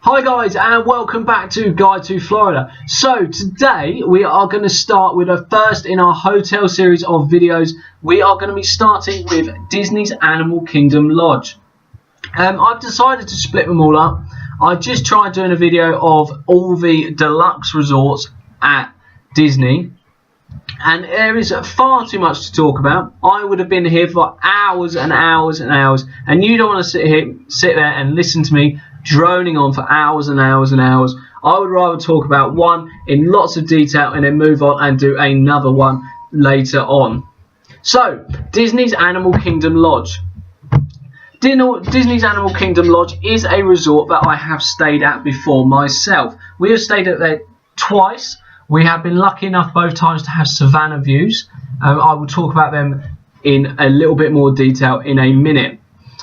Hi guys, and welcome back to Guide to Florida. So today we are going to start with a first in our hotel series of videos. We are going to be starting with Disney's Animal Kingdom Lodge. I've decided to split them all up. I just tried doing a video of all the deluxe resorts at Disney, and there is far too much to talk about. I would have been here for hours and hours and hours, and you don't want to sit there and listen to me droning on for hours and hours and hours. I would rather talk about one in lots of detail and then move on and do another one later on. So, Disney's Animal Kingdom Lodge. Disney's Animal Kingdom Lodge is a resort that I have stayed at before myself. We have stayed at there twice. We have been lucky enough both times to have Savannah views. I will talk about them in a little bit more detail in a minute.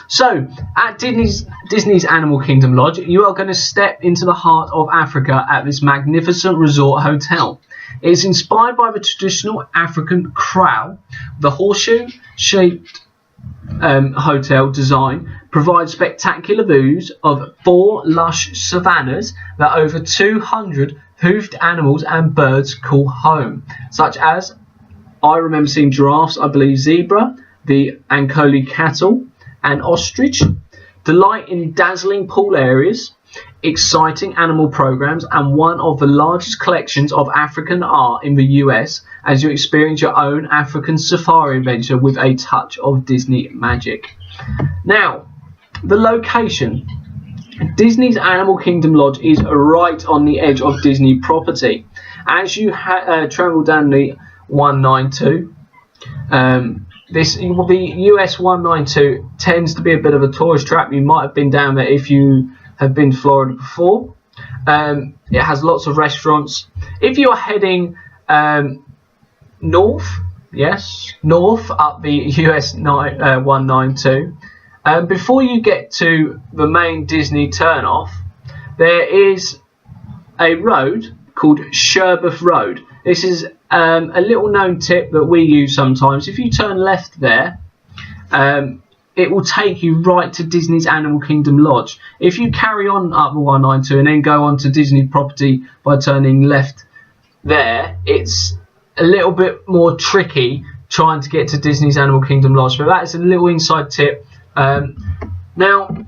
So, at Disney's Animal Kingdom Lodge, you are going to step into the heart of Africa at this magnificent resort hotel. It is inspired by the traditional African kraal. The horseshoe-shaped hotel design provides spectacular views of 4 lush savannas that over 200 hoofed animals and birds call home, such as, I remember seeing giraffes, I believe zebra, the Ankole cattle, and ostrich. Delight in dazzling pool areas, exciting animal programs, and one of the largest collections of African art in the US as you experience your own African safari adventure with a touch of Disney magic. Now, the location. Disney's Animal Kingdom Lodge is right on the edge of Disney property. As you travel down the 192, the US 192 tends to be a bit of a tourist trap. You might have been down there if you have been to Florida before. It has lots of restaurants. If you're heading north up the US 192, before you get to the main Disney turnoff, there is a road called Sherbeth Road. This is a little known tip that we use sometimes. If you turn left there, it will take you right to Disney's Animal Kingdom Lodge. If you carry on up the 192 and then go on to Disney property by turning left there, it's a little bit more tricky trying to get to Disney's Animal Kingdom Lodge. But that is a little inside tip. Now,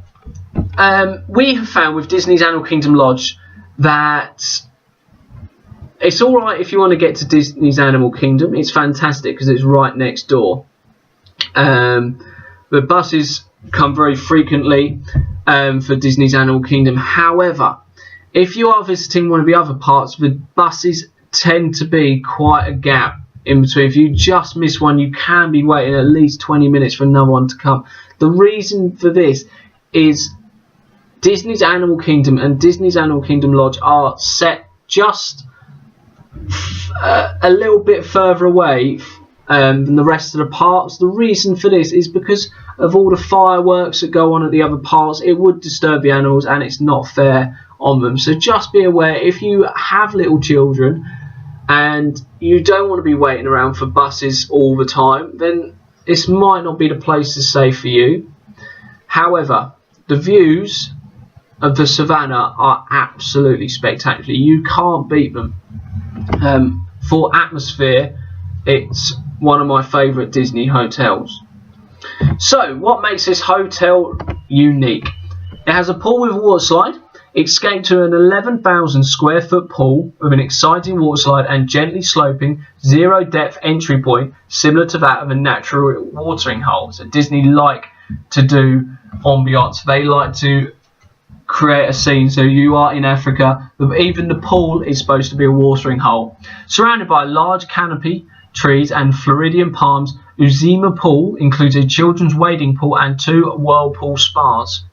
we have found with Disney's Animal Kingdom Lodge that it's alright if you want to get to Disney's Animal Kingdom. It's fantastic because it's right next door. The buses come very frequently for Disney's Animal Kingdom. However, if you are visiting one of the other parts, the buses tend to be quite a gap in between. If you just miss one, you can be waiting at least 20 minutes for another one to come. The reason for this is Disney's Animal Kingdom and Disney's Animal Kingdom Lodge are set just a little bit further away than the rest of the parks. The reason for this is because of all the fireworks that go on at the other parks. It would disturb the animals and it's not fair on them. So just be aware, if you have little children and you don't want to be waiting around for buses all the time, then this might not be the place to stay for you. However, the views of the savannah are absolutely spectacular. You can't beat them. For atmosphere, it's one of my favourite Disney hotels. So, what makes this hotel unique? It has a pool with water slide, escape to an 11,000 square foot pool with an exciting water slide and gently sloping zero depth entry point similar to that of a natural watering hole. So Disney like to do ambiance. They like to create a scene. So you are in Africa, but even the pool is supposed to be a watering hole. Surrounded by large canopy trees and Floridian palms, Uzima Pool includes a children's wading pool and 2 whirlpool spas.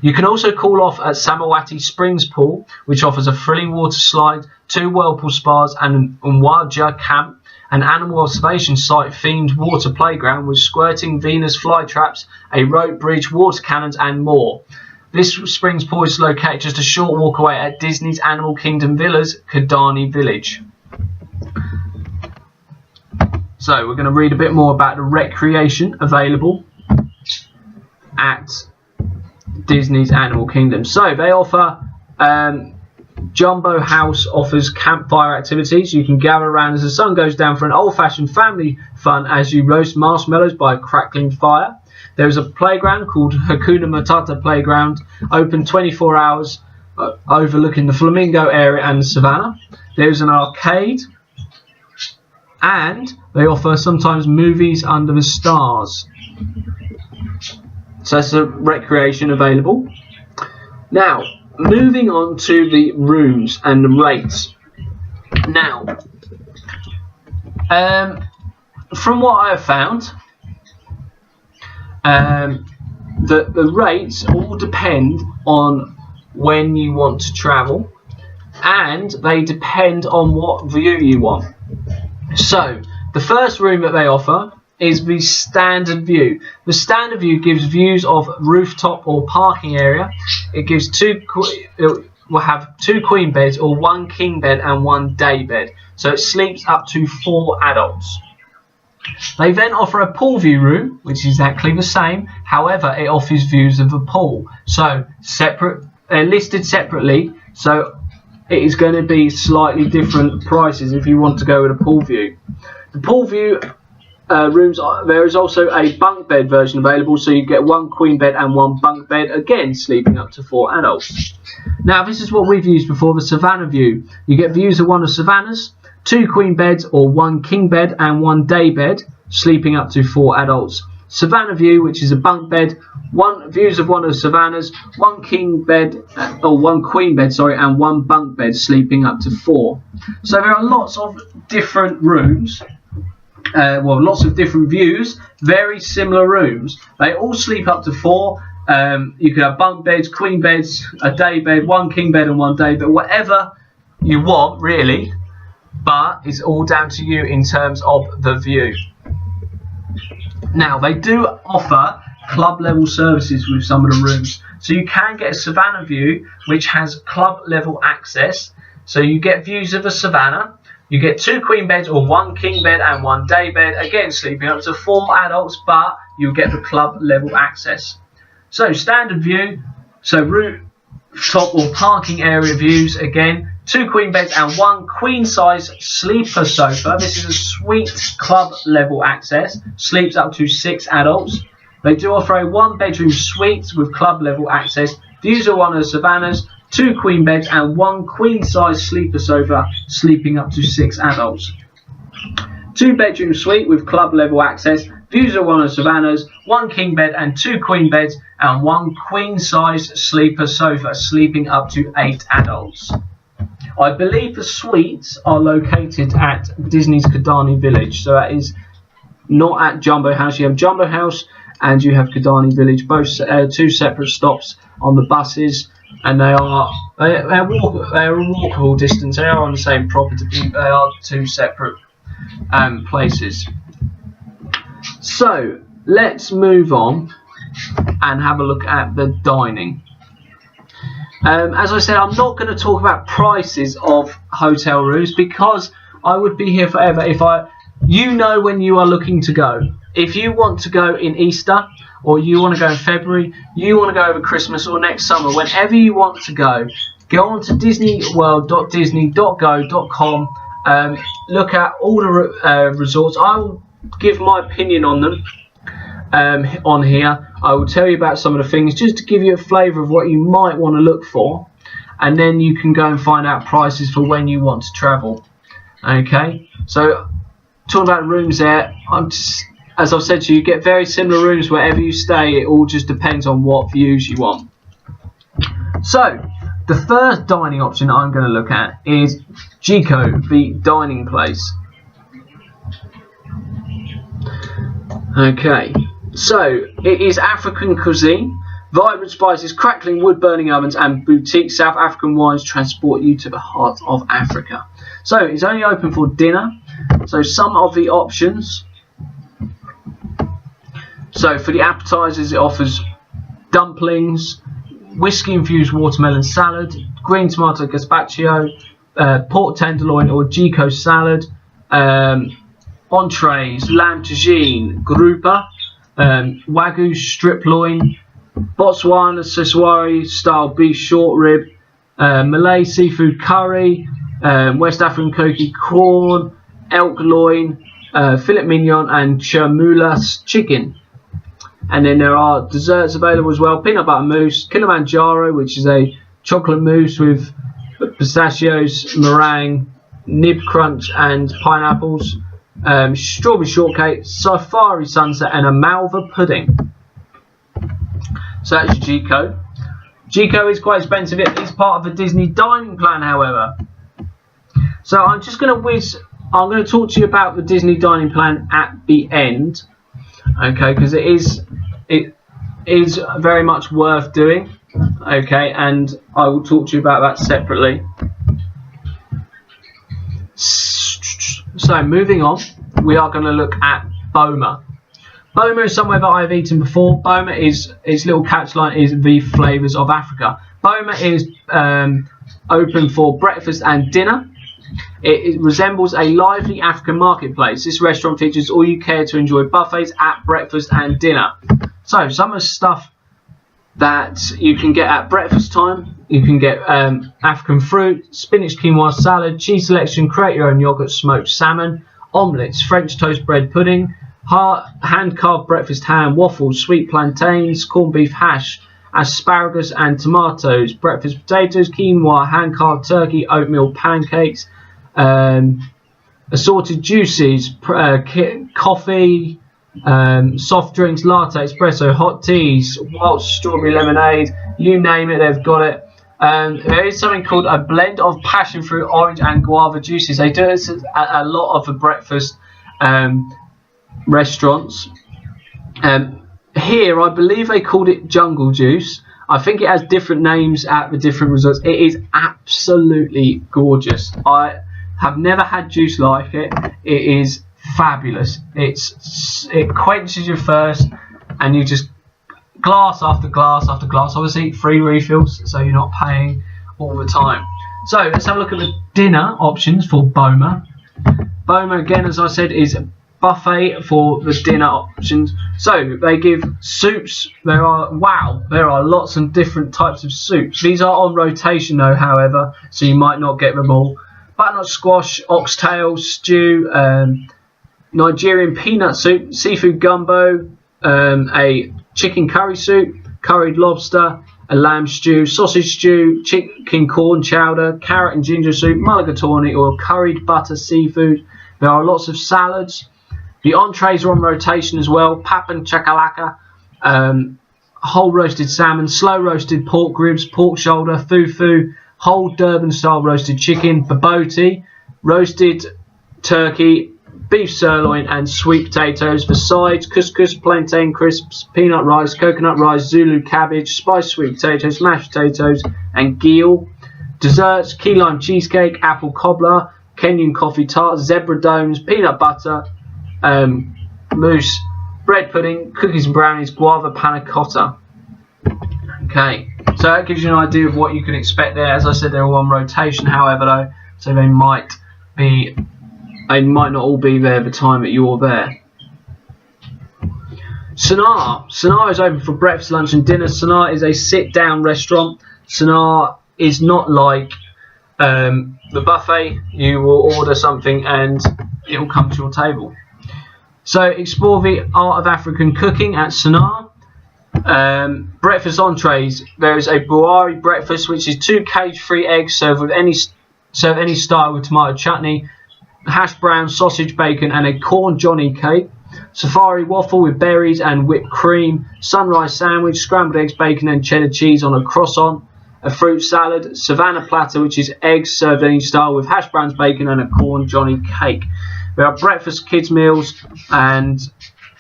You can also cool off at Samawati Springs Pool, which offers a thrilling water slide, 2 whirlpool spas, and an Umwaja camp, an animal observation site themed water playground with squirting Venus flytraps, a rope bridge, water cannons, and more. This Springs Pool is located just a short walk away at Disney's Animal Kingdom Villas, Kidani Village. So we're going to read a bit more about the recreation available at Disney's Animal Kingdom. So they offer Jumbo House offers campfire activities. You can gather around as the sun goes down for an old-fashioned family fun as you roast marshmallows by a crackling fire. There is a playground called Hakuna Matata Playground, open 24 hours, overlooking the Flamingo area and the savannah. There is an arcade, and they offer sometimes movies under the stars. So that's a recreation available. Now, moving on to the rooms and the rates. Now, from what I have found, the rates all depend on when you want to travel, and they depend on what view you want. So, the first room that they offer is the standard view. The standard view gives views of rooftop or parking area. It gives it will have 2 queen beds or 1 king bed and 1 day bed. So it sleeps up to 4 adults. They then offer a pool view room, which is exactly the same. However, it offers views of the pool. So separate, listed separately. So it is going to be slightly different prices if you want to go with a pool view. The pool view rooms, there is also a bunk bed version available, so you get 1 queen bed and 1 bunk bed, again sleeping up to 4 adults. Now this is what we've used before, the Savannah view. You get views of one of Savannah's, 2 queen beds or 1 king bed and 1 day bed, sleeping up to 4 adults. Savannah view, which is a bunk bed, views of one of Savannah's, 1 king bed or 1 queen bed, sorry, and 1 bunk bed, sleeping up to 4. So there are lots of different rooms. Lots of different views, very similar rooms. They all sleep up to 4. You can have bunk beds, queen beds, a day bed, 1 king bed and 1 day bed, whatever you want really, but it's all down to you in terms of the view. Now they do offer club level services with some of the rooms, so you can get a Savannah view which has club level access. So you get views of the Savannah. You get 2 queen beds or 1 king bed and 1 day bed, again sleeping up to 4 adults, but you get the club level access. So standard view, so rooftop or parking area views, again 2 queen beds and 1 queen size sleeper sofa. This is a suite club level access, sleeps up to 6 adults. They do offer a 1 bedroom suite with club level access, views of one of the Savannah's, 2 queen beds and 1 queen size sleeper sofa, sleeping up to 6 adults. 2 bedroom suite with club level access, views of one of Savannah's, 1 king bed and 2 queen beds and 1 queen size sleeper sofa, sleeping up to 8 adults. I believe the suites are located at Disney's Kidani Village, so that is not at Jumbo House. You have Jumbo House and you have Kidani Village, both 2 separate stops on the buses. And they are a walkable distance. They are on the same property. They are 2 separate places. So let's move on and have a look at the dining. As I said, I'm not going to talk about prices of hotel rooms because I would be here forever if you know when you are looking to go. If you want to go in Easter, or you want to go in February, you want to go over Christmas or next summer, whenever you want to go on to disneyworld.disney.go.com, look at all the resorts. I will give my opinion on them on here. I will tell you about some of the things just to give you a flavour of what you might want to look for, and then you can go and find out prices for when you want to travel. Okay, so talking about rooms there, as I've said to you, get very similar rooms wherever you stay. It all just depends on what views you want. So, the first dining option I'm going to look at is Jiko, the dining place. Okay, so it is African cuisine. Vibrant spices, crackling wood-burning ovens and boutique South African wines transport you to the heart of Africa. So, it's only open for dinner. So, some of the options. So for the appetizers, it offers dumplings, whiskey-infused watermelon salad, green tomato gazpacho, pork tenderloin or Jiko salad, entrees, lamb tagine, grouper, wagyu strip loin, Botswana Seswari style beef short rib, Malay seafood curry, West African koki corn, elk loin, filet mignon, and chermoula chicken. And then there are desserts available as well: peanut butter mousse, Kilimanjaro, which is a chocolate mousse with pistachios, meringue, nib crunch, and pineapples, strawberry shortcake, safari sunset, and a malva pudding. So that's your G-code. G-code is quite expensive. It is part of the Disney dining plan, however. So I'm just going to I'm going to talk to you about the Disney dining plan at the end, okay? Because it is very much worth doing, okay? And I will talk to you about that separately. So moving on, we are going to look at Boma. Boma is somewhere that I've eaten before. Boma is, its little catchline is the flavours of Africa. Boma is open for breakfast and dinner. It resembles a lively African marketplace. This restaurant features all you care to enjoy buffets at breakfast and dinner. So some of the stuff that you can get at breakfast time, you can get African fruit, spinach quinoa salad, cheese selection, create your own yogurt, smoked salmon, omelettes, French toast bread pudding, hand-carved breakfast ham, waffles, sweet plantains, corned beef hash, asparagus and tomatoes, breakfast potatoes, quinoa, hand-carved turkey, oatmeal pancakes, assorted juices, coffee, soft drinks, latte, espresso, hot teas, wild strawberry lemonade, you name it, they've got it. There is something called a blend of passion fruit, orange and guava juices. They do this at a lot of the breakfast restaurants. Here I believe they called it jungle juice. I think it has different names at the different resorts. It is absolutely gorgeous. I have never had juice like it. It is fabulous. It quenches your thirst, and you just glass after glass after glass. Obviously free refills, so you're not paying all the time. So let's have a look at the dinner options for Boma. Boma, again, as I said, is a buffet for the dinner options. So they give soups. There are lots of different types of soups. These are on rotation though, however, so you might not get them all. Butternut squash, oxtail stew, Nigerian peanut soup, seafood gumbo, a chicken curry soup, curried lobster, a lamb stew, sausage stew, chicken corn chowder, carrot and ginger soup, mulligatawny or curried butter seafood. There are lots of salads. The entrees are on rotation as well: pap and chakalaka, whole roasted salmon, slow roasted pork ribs, pork shoulder, fufu, whole Durban style roasted chicken, bobotie, roasted turkey, beef sirloin and sweet potatoes. For sides: couscous, plantain crisps, peanut rice, coconut rice, Zulu cabbage, spiced sweet potatoes, mashed potatoes and geel. Desserts: key lime cheesecake, apple cobbler, Kenyan coffee tart, zebra domes, peanut butter, mousse, bread pudding, cookies and brownies, guava panna cotta. Okay, so that gives you an idea of what you can expect there. As I said, they're all on rotation, however, though, so they might not all be there the time that you're there. Sonar is open for breakfast, lunch and dinner. Sonar is a sit-down restaurant. Sonar is not like the buffet. You will order something and it will come to your table. So explore the art of African cooking at Sonar. Breakfast entrees: there is a Buhari breakfast, which is 2 cage-free eggs served any style with tomato chutney, hash brown, sausage, bacon and a corn johnny cake. Safari waffle with berries and whipped cream. Sunrise sandwich: scrambled eggs, bacon and cheddar cheese on a croissant. A fruit salad. Savannah platter, which is eggs served any style with hash browns, bacon and a corn johnny cake. There are breakfast kids meals, and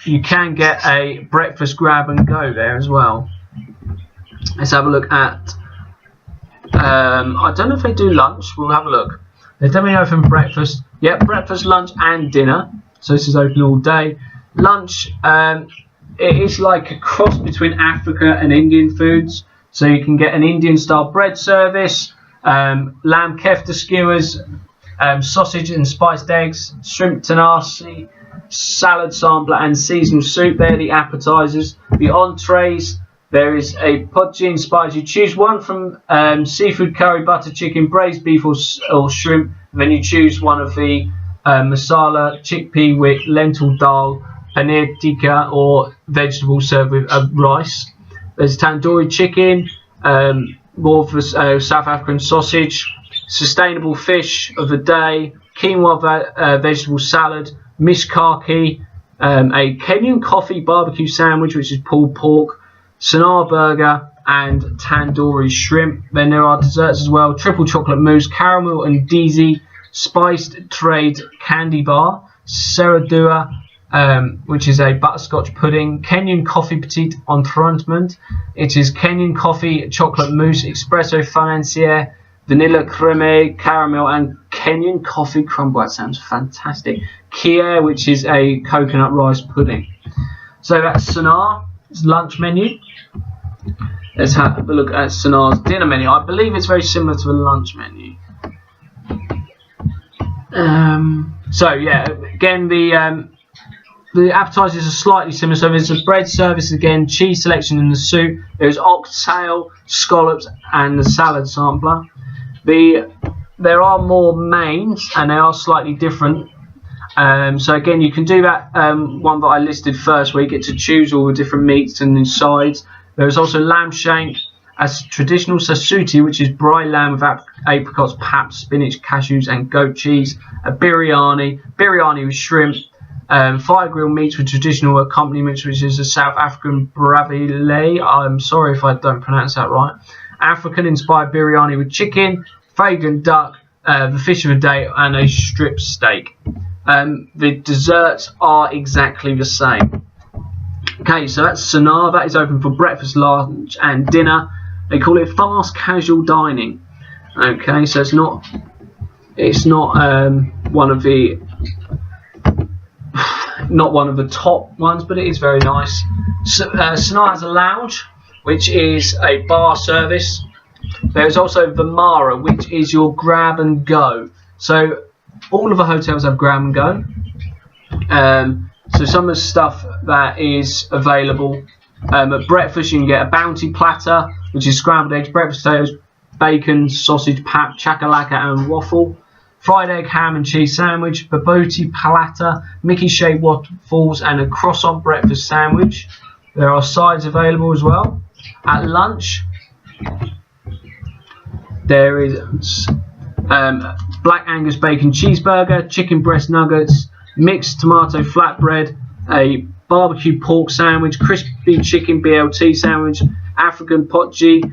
you can get a breakfast grab and go there as well. Let's have a look at I don't know if they do lunch. We'll have a look. They're definitely open breakfast. Yep, breakfast, lunch and dinner. So this is open all day. Lunch, it is like a cross between Africa and Indian foods. So you can get an Indian style bread service, lamb kefta skewers, sausage and spiced eggs, shrimp tanasi, salad sampler and seasonal soup. They're the appetizers. The entrees There is a podgy inspired. You choose one from seafood curry, butter chicken, braised beef or shrimp. And then you choose one of the masala, chickpea with lentil dal, paneer tikka or vegetables served with rice. There's tandoori chicken, more of a South African sausage, sustainable fish of the day, quinoa vegetable salad, mishkaki, a Kenyan coffee barbecue sandwich, which is pulled pork, Sanar burger, and tandoori shrimp. Then there are desserts as well: triple chocolate mousse, caramel and ndizi, spiced trade candy bar, seradua, which is a butterscotch pudding, Kenyan coffee petite entraînement. It is Kenyan coffee, chocolate mousse, espresso financier, vanilla creme, caramel, and Kenyan coffee crumble. That sounds fantastic. Kia, which is a coconut rice pudding. So that's Sanar's lunch menu. Let's have a look at Sanar's dinner menu. I believe it's very similar to the lunch menu. So yeah, again the appetizers are slightly similar. So there's a bread service again, cheese selection in the soup. There's oxtail, scallops, and the salad sampler. There are more mains, and they are slightly different. So again, you can do that one that I listed first, where you get to choose all the different meats and the sides. There's also lamb shank, a traditional sasuti, which is braai lamb with apricots, paps, spinach, cashews, and goat cheese. A biryani with shrimp. Fire grilled meats with traditional accompaniments, which is a South African bravile. I'm sorry if I don't pronounce that right. African inspired biryani with chicken, fragrant duck, the fish of the day, and a strip steak. The desserts are exactly the same. Okay, so that's Sanar. That is open for breakfast, lunch, and dinner. They call it fast casual dining. Okay, so it's not one of the top ones, but it is very nice. So, Sanar has a lounge, which is a bar service. There's also the Mara, which is your grab and go. So all of the hotels have grab and go. So some of the stuff that is available at breakfast, you can get a bounty platter, which is scrambled eggs, breakfast potatoes, bacon, sausage, pap, chakalaka, and waffle. Fried egg, ham and cheese sandwich, baboti platter, Mickey shaped waffles, and a croissant breakfast sandwich. There are sides available as well. At lunch, there is Black Angus bacon cheeseburger, chicken breast nuggets, mixed tomato flatbread, a barbecue pork sandwich, crispy chicken BLT sandwich, African potji,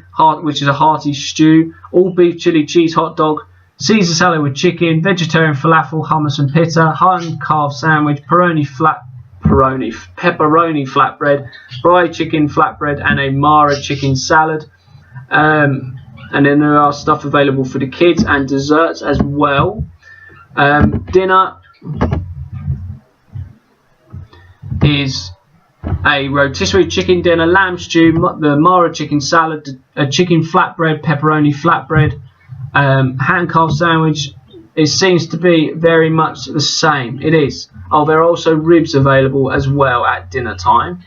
which is a hearty stew, all beef chili cheese hot dog, Caesar salad with chicken, vegetarian falafel, hummus and pita, hand carved sandwich, pepperoni flatbread, fried chicken flatbread, and a Mara chicken salad. And then there are stuff available for the kids and desserts as well. Dinner is a rotisserie chicken dinner, lamb stew, the Mara chicken salad, a chicken flatbread, pepperoni flatbread, hand carved sandwich. It seems to be very much the same. It is. Oh, there are also ribs available as well at dinner time.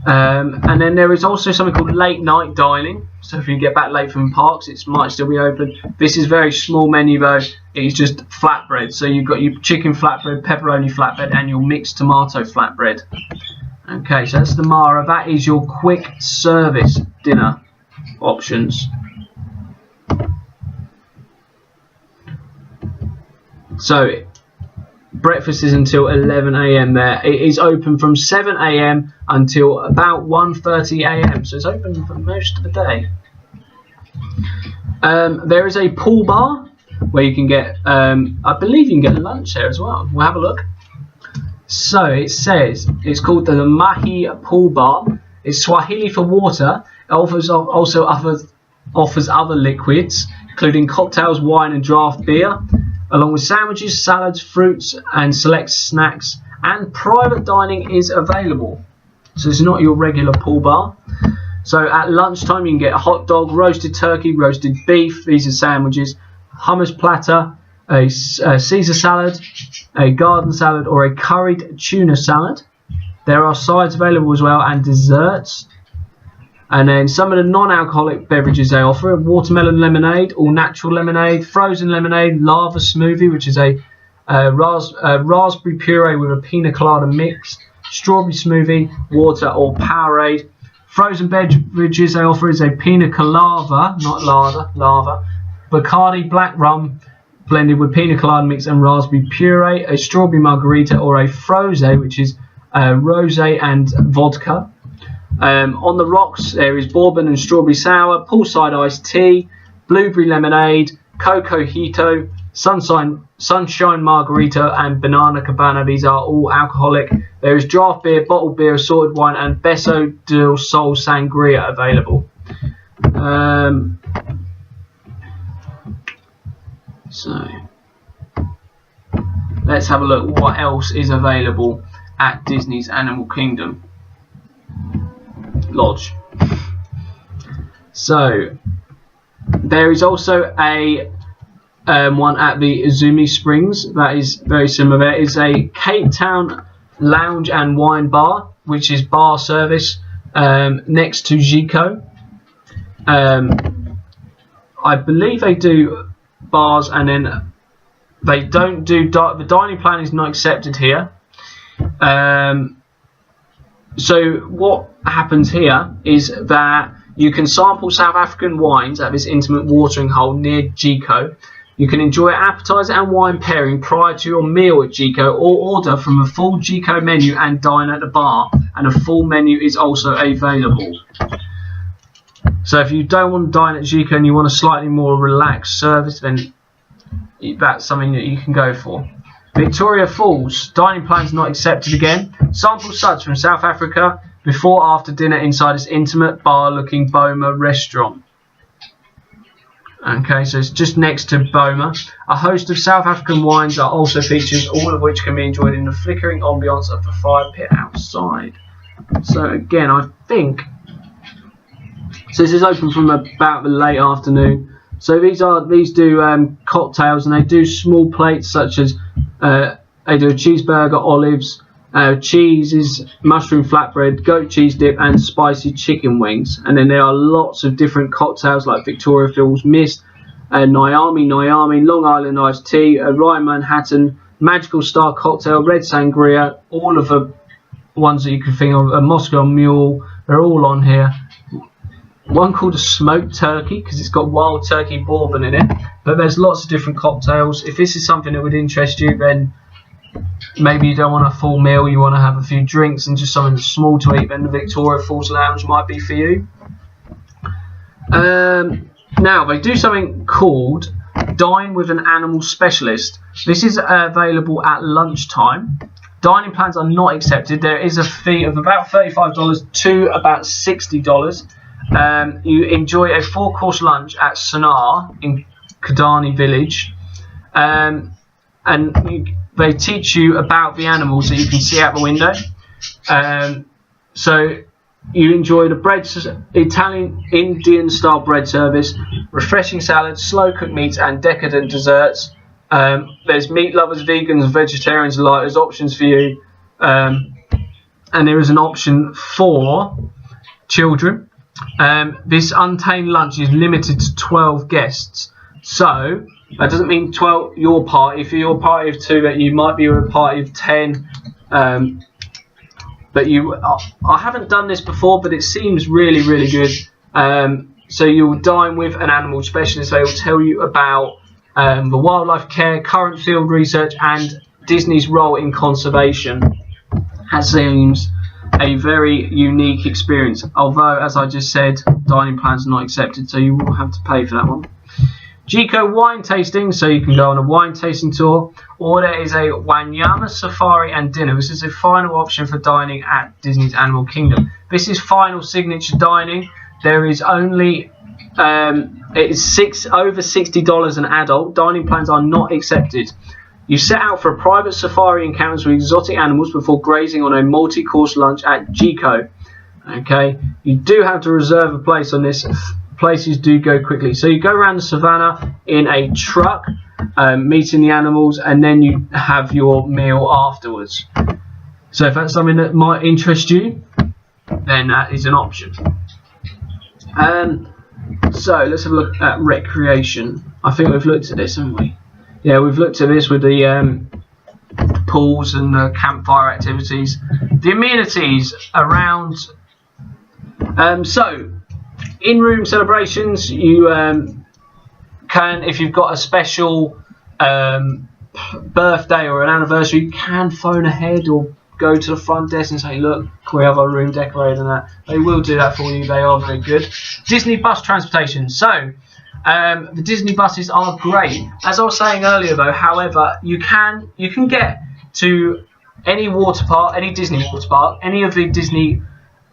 And then there is also something called late night dining. So if you get back late from parks, it might still be open. This is very small menu though. It's just flatbread. So you've got your chicken flatbread, pepperoni flatbread, and your mixed tomato flatbread. Okay, so that's the Mara. That is your quick service dinner options. So breakfast is until 11 AM there. It is open from 7 AM until about 1:30 AM. So it's open for most of the day. There is a pool bar where you can get, I believe you can get lunch there as well. We'll have a look. So it says, it's called the Mahi Pool Bar. It's Swahili for water. It also offers other liquids, including cocktails, wine and draft beer, along with sandwiches, salads, fruits and select snacks, and private dining is available. So it's not your regular pool bar. So at lunchtime you can get a hot dog, roasted turkey, roasted beef, these are sandwiches, hummus platter, a Caesar salad, a garden salad or a curried tuna salad. There are sides available as well and desserts. And then some of the non-alcoholic beverages they offer: watermelon lemonade, all natural lemonade, frozen lemonade, lava smoothie, which is a raspberry puree with a pina colada mix, strawberry smoothie, water, or Powerade. Frozen beverages they offer is a pina colada, not lava, Bacardi black rum blended with pina colada mix and raspberry puree, a strawberry margarita, or a frosé, which is rosé and vodka. On the rocks there is bourbon and strawberry sour, poolside iced tea, blueberry lemonade, cocoa hito, sunshine margarita, and banana cabana. These are all alcoholic. There is draft beer, bottled beer, assorted wine, and Beso del Sol sangria available. So let's have a look what else is available at Disney's Animal Kingdom Lodge. So there is also a one at the Izumi Springs that is very similar. There is a Cape Town lounge and wine bar, which is bar service next to Jiko. I believe they do bars, and then they don't do the dining plan is not accepted here. So what happens here is that you can sample South African wines at this intimate watering hole near Jiko. You can enjoy appetizer and wine pairing prior to your meal at Jiko, or order from a full Jiko menu and dine at the bar, and a full menu is also available. So if you don't want to dine at Jiko and you want a slightly more relaxed service, then that's something that you can go for. Victoria Falls, dining plans not accepted again. Sample such from South Africa before after dinner inside this intimate bar looking Boma restaurant. Okay, so it's just next to Boma. A host of South African wines are also featured, all of which can be enjoyed in the flickering ambience of the fire pit outside. So again, I think, so this is open from about the late afternoon. So these do cocktails, and they do small plates such as they do a cheeseburger, olives, cheeses, mushroom flatbread, goat cheese dip, and spicy chicken wings. And then there are lots of different cocktails like Victoria Falls Mist, Nyami, Long Island iced tea, Rye Manhattan, Magical Star cocktail, red sangria, all of the ones that you can think of, a Moscow Mule, they're all on here. One called a smoked turkey because it's got wild turkey bourbon in it. But there's lots of different cocktails. If this is something that would interest you, then maybe you don't want a full meal, you want to have a few drinks and just something small to eat, then the Victoria Falls Lounge might be for you. Now, they do something called Dine with an Animal Specialist. This is available at lunchtime. Dining plans are not accepted. There is a fee of about $35 to about $60. You enjoy a 4-course lunch at Sonar in Kidani Village, and they teach you about the animals that you can see out the window. So you enjoy the Italian Indian style bread service, refreshing salads, slow cooked meats, and decadent desserts. There's meat lovers, vegans, vegetarians alike. There's options for you, and there is an option for children. This untamed lunch is limited to 12 guests, so that doesn't mean 12 your party. If you're a party of 2, that you might be with a party of 10. But I haven't done this before, but it seems really, really good. So you'll dine with an animal specialist. They will tell you about the wildlife care, current field research, and Disney's role in conservation. That seems a very unique experience, although, as I just said, dining plans are not accepted, so you will have to pay for that one. Jiko wine tasting, so you can go on a wine tasting tour, or there is a Wanyama safari and dinner. This is a final option for dining at Disney's Animal Kingdom. This is final signature dining. There is only it is over $60 an adult. Dining plans are not accepted. You set out for a private safari encounters with exotic animals before grazing on a multi-course lunch at Jiko. Okay, you do have to reserve a place on this. Places do go quickly. So you go around the savannah in a truck, meeting the animals, and then you have your meal afterwards. So if that's something that might interest you, then that is an option. So let's have a look at recreation. I think we've looked at this, haven't we? Yeah, we've looked at this with the pools and the campfire activities. The amenities around. So in-room celebrations, you can, if you've got a special birthday or an anniversary, you can phone ahead or go to the front desk and say, look, we have our room decorated and that. They will do that for you. They are very good. Disney bus transportation. So the Disney buses are great. As I was saying earlier though, however, you can get to any water park, any Disney water park, any of the Disney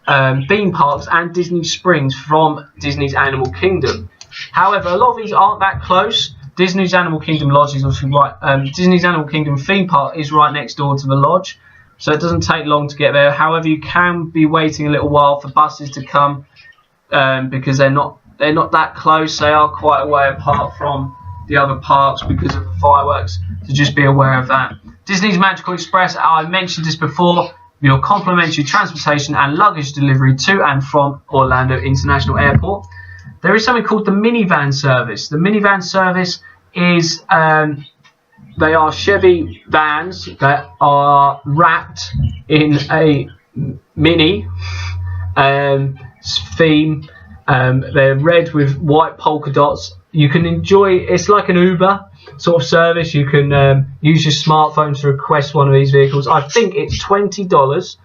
theme parks and Disney Springs from Disney's Animal Kingdom. However, a lot of these aren't that close. Disney's Animal Kingdom Lodge is obviously right. Disney's Animal Kingdom theme park is right next door to the lodge, so it doesn't take long to get there. However, you can be waiting a little while for buses to come because they're not that close. They are quite a way apart from the other parks because of the fireworks. So just be aware of that. Disney's Magical Express. I mentioned this before. Your complimentary transportation and luggage delivery to and from Orlando International Airport. There is something called the minivan service. The minivan service is they are Chevy vans that are wrapped in a mini theme. They're red with white polka dots. You can enjoy, it's like an Uber sort of service. You can use your smartphone to request one of these vehicles. I think it's $20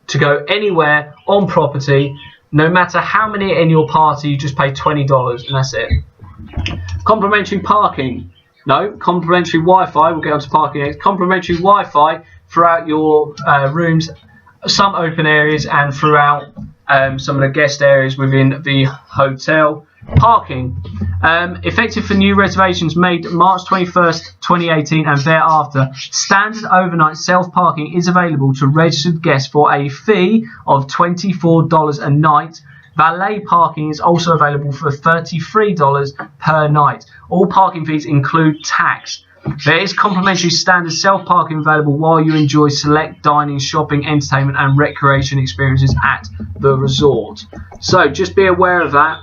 to go anywhere on property. No matter how many are in your party, you just pay $20 and that's it. Complimentary parking. No, complimentary Wi-Fi. We'll get on to parking next. Complimentary Wi-Fi throughout your rooms, some open areas and throughout some of the guest areas within the hotel. Parking. Effective for new reservations made March 21st, 2018 and thereafter. Standard overnight self-parking is available to registered guests for a fee of $24 a night. Valet parking is also available for $33 per night. All parking fees include tax. There is complimentary standard self-parking available while you enjoy select dining, shopping, entertainment and recreation experiences at the resort. So just be aware of that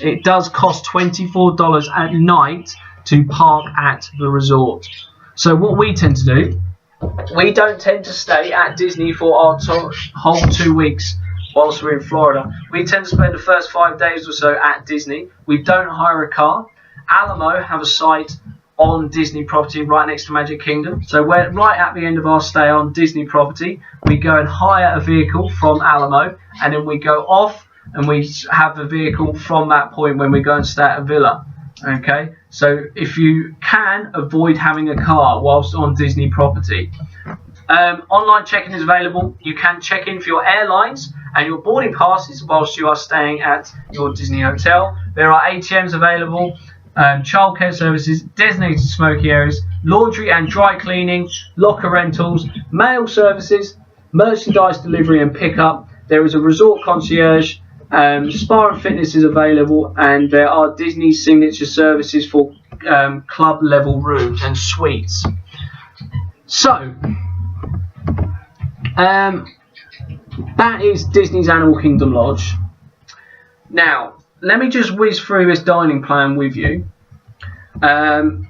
it does cost $24 a night to park at the resort. So what we tend to do, we don't tend to stay at Disney for our whole 2 weeks whilst we're in Florida. We tend to spend the first 5 days or so at Disney. We don't hire a car. Alamo have a site on Disney property right next to Magic Kingdom. So we're right at the end of our stay on Disney property. We go and hire a vehicle from Alamo and then we go off and we have the vehicle from that point when we go and stay at a villa. Okay, so if you can, avoid having a car whilst on Disney property. Online check-in is available. You can check in for your airlines and your boarding passes whilst you are staying at your Disney hotel. There are ATMs available, childcare services, designated smoking areas, laundry and dry cleaning, locker rentals, mail services, merchandise delivery and pickup. There is a resort concierge. Spa and fitness is available, and there are Disney signature services for club level rooms and suites. So that is Disney's Animal Kingdom Lodge. Now let me just whiz through this dining plan with you.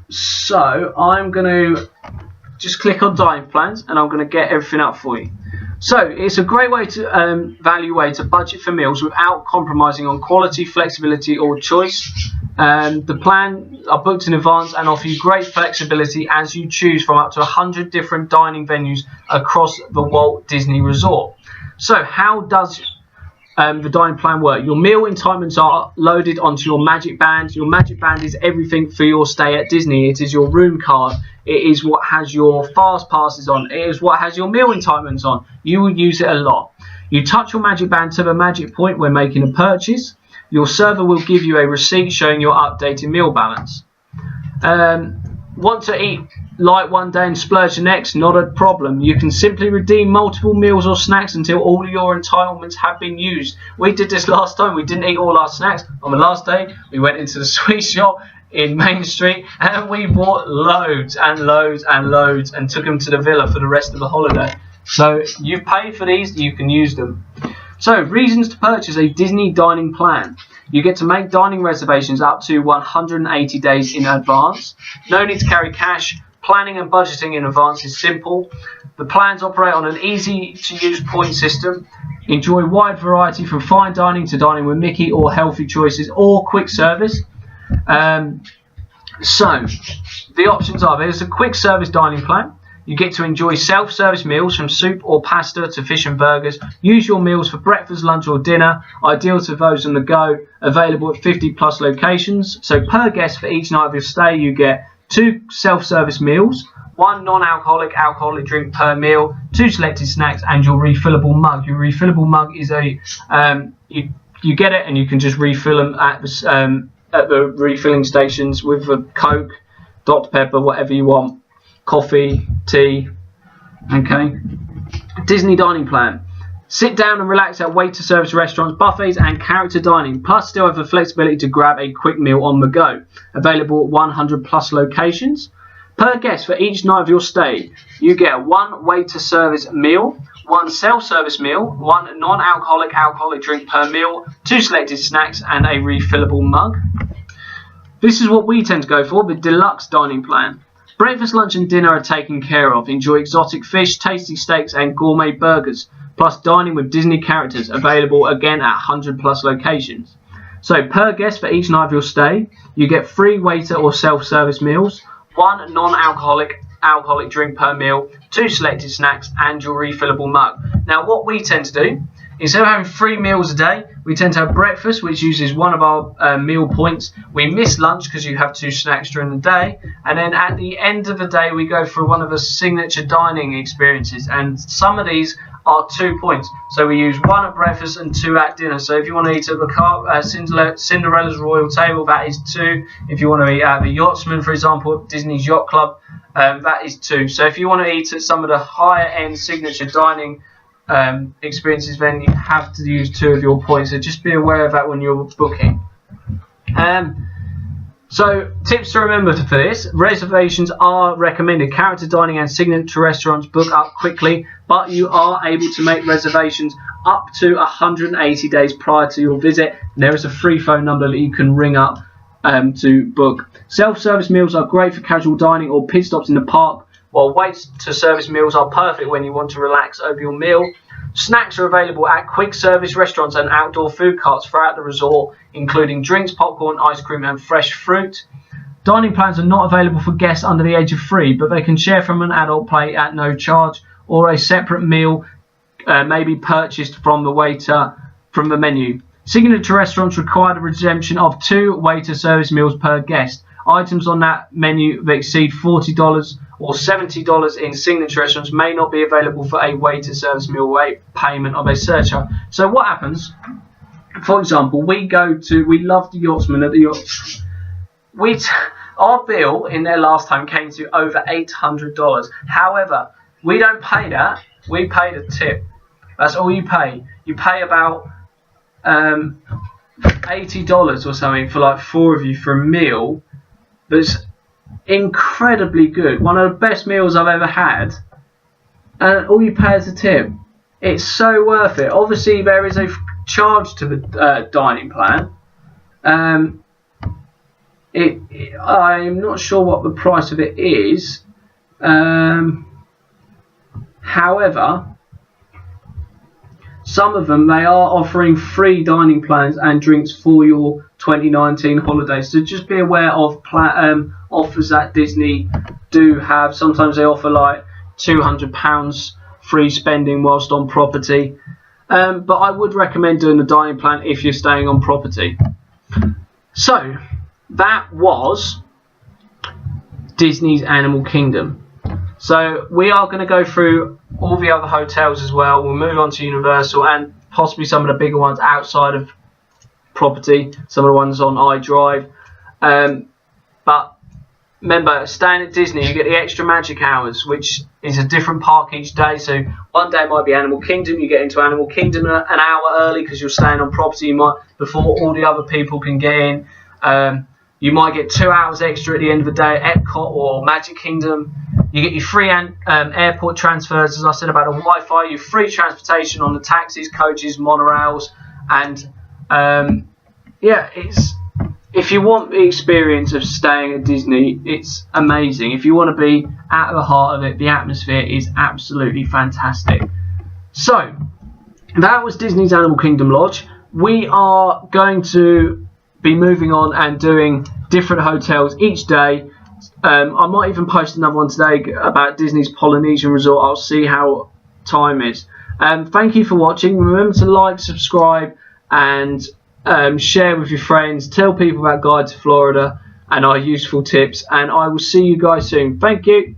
So I'm going to just click on dining plans and I'm going to get everything up for you. So it's a great way to value way to budget for meals without compromising on quality, flexibility or choice. The plan are booked in advance and offer you great flexibility as you choose from up to 100 different dining venues across the Walt Disney Resort. So how does the dining plan work? Your meal entitlements are loaded onto your Magic Band. Your Magic Band is everything for your stay at Disney. It is your room card. It is what has your fast passes on. It is what has your meal entitlements on. You will use it a lot. You touch your Magic Band to the magic point when making a purchase. Your server will give you a receipt showing your updated meal balance. Want to eat light one day and splurge the next? Not a problem. You can simply redeem multiple meals or snacks until all of your entitlements have been used. We did this last time. We didn't eat all our snacks. On the last day, we went into the sweet shop in Main Street and we bought loads and loads and loads and took them to the villa for the rest of the holiday. So you've paid for these, you can use them. So, reasons to purchase a Disney dining plan. You get to make dining reservations up to 180 days in advance. No need to carry cash. Planning and budgeting in advance is simple. The plans operate on an easy-to-use point system. Enjoy wide variety from fine dining to dining with Mickey or healthy choices or quick service. So, the options are, there's a quick service dining plan. You get to enjoy self-service meals from soup or pasta to fish and burgers. Use your meals for breakfast, lunch or dinner. Ideal to those on the go. Available at 50 plus locations. So per guest for each night of your stay, you get 2 self-service meals, 1 non-alcoholic alcoholic drink per meal, 2 selected snacks, and your refillable mug. Your refillable mug is a you get it and you can just refill them at the refilling stations with a Coke, Dr Pepper, whatever you want. Coffee, tea. Okay. Disney dining plan. Sit down and relax at waiter service restaurants, buffets and character dining, plus still have the flexibility to grab a quick meal on the go. Available at 100 plus locations. Per guest for each night of your stay, you get 1 waiter service meal, 1 self-service meal, 1 non-alcoholic alcoholic drink per meal, 2 selected snacks and a refillable mug. This is what we tend to go for, the deluxe dining plan. Breakfast, lunch and dinner are taken care of. Enjoy exotic fish, tasty steaks and gourmet burgers, plus dining with Disney characters, available again at 100 plus locations. So per guest for each night of your stay, you get 3 waiter or self-service meals, 1 non-alcoholic alcoholic drink per meal, 2 selected snacks and your refillable mug. Now what we tend to do, instead of having 3 meals a day, we tend to have breakfast, which uses 1 of our meal points. We miss lunch because you have 2 snacks during the day. And then at the end of the day, we go for one of the signature dining experiences. And some of these are 2 points. So we use 1 at breakfast and 2 at dinner. So if you want to eat at the Cinderella's Royal Table, that is 2. If you want to eat at the Yachtsman, for example, at Disney's Yacht Club, that is 2. So if you want to eat at some of the higher end signature dining experiences, then you have to use 2 of your points, so just be aware of that when you're booking. So tips to remember for this: reservations are recommended. Character dining and signature restaurants book up quickly, but you are able to make reservations up to 180 days prior to your visit. There is a free phone number that you can ring up to book. Self-service meals are great for casual dining or pit stops in the park, while waiter-service meals are perfect when you want to relax over your meal. Snacks are available at quick service restaurants and outdoor food carts throughout the resort, including drinks, popcorn, ice cream and fresh fruit. Dining plans are not available for guests under the age of 3, but they can share from an adult plate at no charge, or a separate meal may be purchased from the waiter from the menu. Signature restaurants require the redemption of 2 waiter service meals per guest. Items on that menu that exceed $40 or $70 in signature restaurants may not be available for a waiter service meal rate payment of a surcharge. So what happens, for example, we love the Yachtsman at the yacht. Our bill in their last time came to over $800. However, we don't pay that, we pay the tip. That's all you pay. You pay about $80 or something for like 4 of you for a meal that's incredibly good. One of the best meals I've ever had, and all you pay is a tip. It's so worth it. Obviously there is a charge to the dining plan. I'm not sure what the price of it is. However, some of them, they are offering free dining plans and drinks for your 2019 holidays. So just be aware of offers that Disney do have. Sometimes they offer like £200 free spending whilst on property. But I would recommend doing the dining plan if you're staying on property. So that was Disney's Animal Kingdom. So we are going to go through all the other hotels as well. We'll move on to Universal and possibly some of the bigger ones outside of property, some of the ones on iDrive. But remember, staying at Disney, you get the extra magic hours, which is a different park each day. So one day might be Animal Kingdom. You get into Animal Kingdom an hour early because you're staying on property. You might, before all the other people can get in. You might get 2 hours extra at the end of the day at Epcot or Magic Kingdom. You get your free airport transfers, as I said about the Wi-Fi, your free transportation on the taxis, coaches, monorails, and yeah, if you want the experience of staying at Disney, it's amazing. If you want to be at the heart of it, the atmosphere is absolutely fantastic. So, that was Disney's Animal Kingdom Lodge. We are going to be moving on and doing different hotels each day. I might even post another one today about Disney's Polynesian Resort. I'll see how time is. Thank you for watching. Remember to like, subscribe, and share with your friends. Tell people about Guide to Florida and our useful tips. And I will see you guys soon. Thank you.